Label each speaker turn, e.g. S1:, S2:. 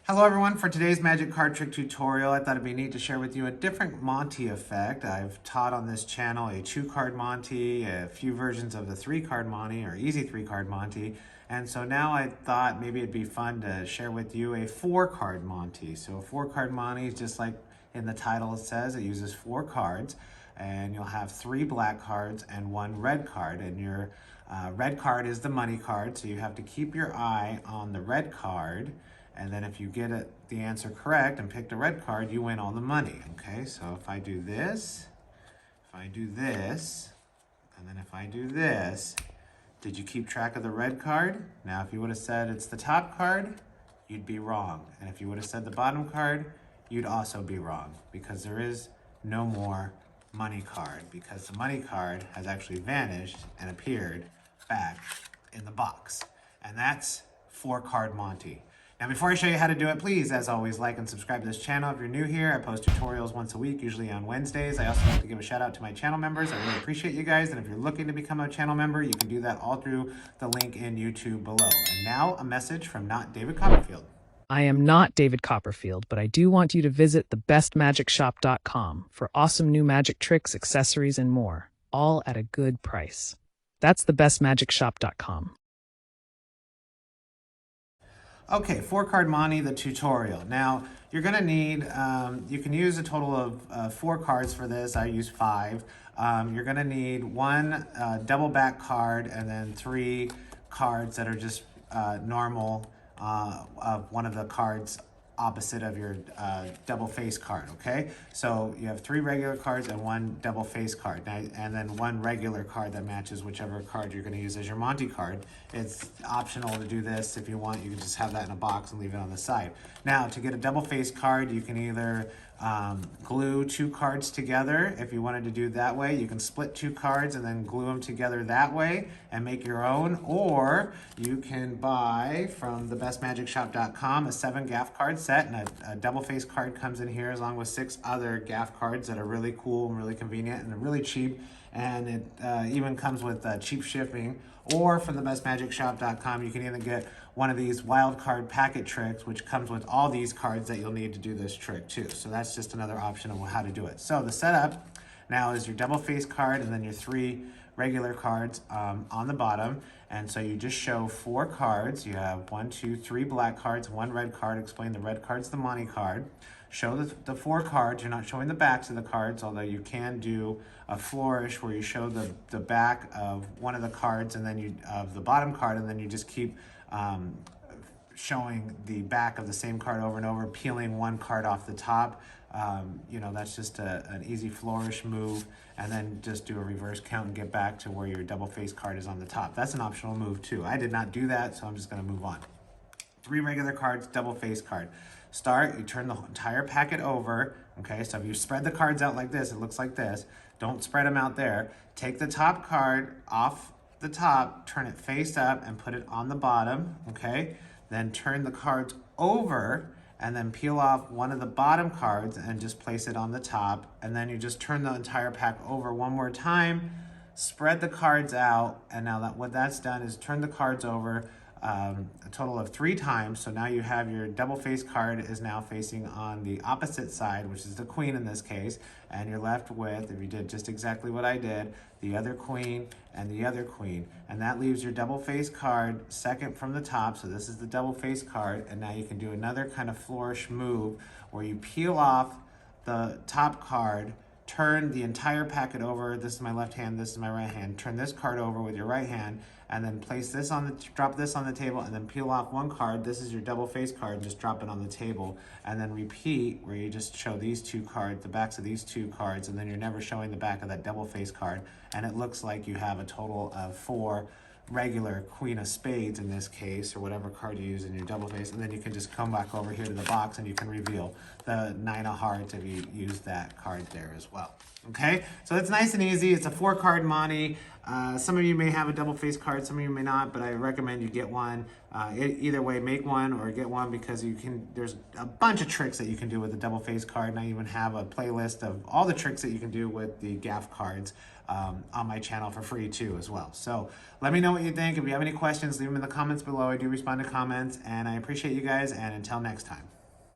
S1: Hello everyone, for today's magic card trick tutorial, I thought it'd be neat to share with you a different Monte effect. I've taught on this channel a 2-card Monte, a few versions of the 3-card Monte or easy 3-card Monte, and so now I thought maybe it'd be fun to share with you a 4-card Monte. So a 4-card Monte is just like in the title it says, it uses 4 cards, and you'll have 3 black cards and 1 red card, and your red card is the money card, so you have to keep your eye on the red card. And then if you get the answer correct and pick the red card, you win all the money, okay? So if I do this, and then if I do this, did you keep track of the red card? Now, if you would have said it's the top card, you'd be wrong. And if you would have said the bottom card, you'd also be wrong, because there is no more money card, because the money card has actually vanished and appeared back in the box. And that's 4-card Monte. Now, before I show you how to do it, please, as always, like and subscribe to this channel. If you're new here, I post tutorials once a week, usually on Wednesdays. I also like to give a shout out to my channel members. I really appreciate you guys. And if you're looking to become a channel member, you can do that all through the link in YouTube below. And now a message from not David Copperfield.
S2: I am not David Copperfield, but I do want you to visit thebestmagicshop.com for awesome new magic tricks, accessories, and more, all at a good price. That's thebestmagicshop.com.
S1: Okay, 4-card Monte, the tutorial. Now, you're gonna need, you can use a total of 4 cards for this. I use 5. You're gonna need 1 double back card and then 3 cards that are just normal, one of the cards opposite of your double face card, okay? So you have 3 regular cards and 1 double face card, and then 1 regular card that matches whichever card you're gonna use as your Monte card. It's optional to do this. If you want, you can just have that in a box and leave it on the side. Now, to get a double face card, you can either glue 2 cards together. If you wanted to do that way, you can split 2 cards and then glue them together that way and make your own, or you can buy from thebestmagicshop.com a 7 gaff card set, and a double face card comes in here along with 6 other gaff cards that are really cool and really convenient and really cheap, and it even comes with cheap shipping. Or from thebestmagicshop.com, you can even get one of these wild card packet tricks, which comes with all these cards that you'll need to do this trick too. So that's just another option of how to do it. So the setup now is your double face card and then your 3 regular cards on the bottom. And so you just show 4 cards. You have 1, 2, 3 black cards, 1 red card. Explain the red card's the money card. Show the 4 cards. You're not showing the backs of the cards, although you can do a flourish where you show the back of one of the cards and then of the bottom card, and then you just keep showing the back of the same card over and over, peeling 1 card off the top. You know, that's just an easy flourish move, and then just do a reverse count and get back to where your double face card is on the top. That's an optional move too. I did not do that, so I'm just gonna move on. 3 regular cards, double face card. Start, you turn the entire packet over, okay? So if you spread the cards out like this, it looks like this. Don't spread them out there. Take the top card off the top, turn it face up and put it on the bottom, okay? Then turn the cards over and then peel off one of the bottom cards and just place it on the top. And then you just turn the entire pack over one more time, spread the cards out, and now what that's done is turn the cards over a total of 3 times. So now you have your double face card is now facing on the opposite side, which is the queen in this case, and you're left with, if you did just exactly what I did, the other queen and the other queen, and that leaves your double face card second from the top. So this is the double face card, and now you can do another kind of flourish move where you peel off the top card, turn the entire packet over. This is my left hand, this is my right hand. Turn this card over with your right hand, and then place this drop this on the table, and then peel off 1 card. This is your double face card, and just drop it on the table. And then repeat, where you just show these 2 cards, the backs of these 2 cards, and then you're never showing the back of that double face card. And it looks like you have a total of 4 regular queen of spades in this case, or whatever card you use in your double face, and then you can just come back over here to the box and you can reveal the 9 of hearts if you use that card there as well. Okay, so it's nice and easy. It's a 4-card Monte. Some of you may have a double face card, some of you may not, but I recommend you get one. Either way, make one or get one, because there's a bunch of tricks that you can do with the double face card, and I even have a playlist of all the tricks that you can do with the gaff cards on my channel for free too as well. So let me know what you think. If you have any questions, leave them in the comments below. I do respond to comments, and I appreciate you guys, and until next time.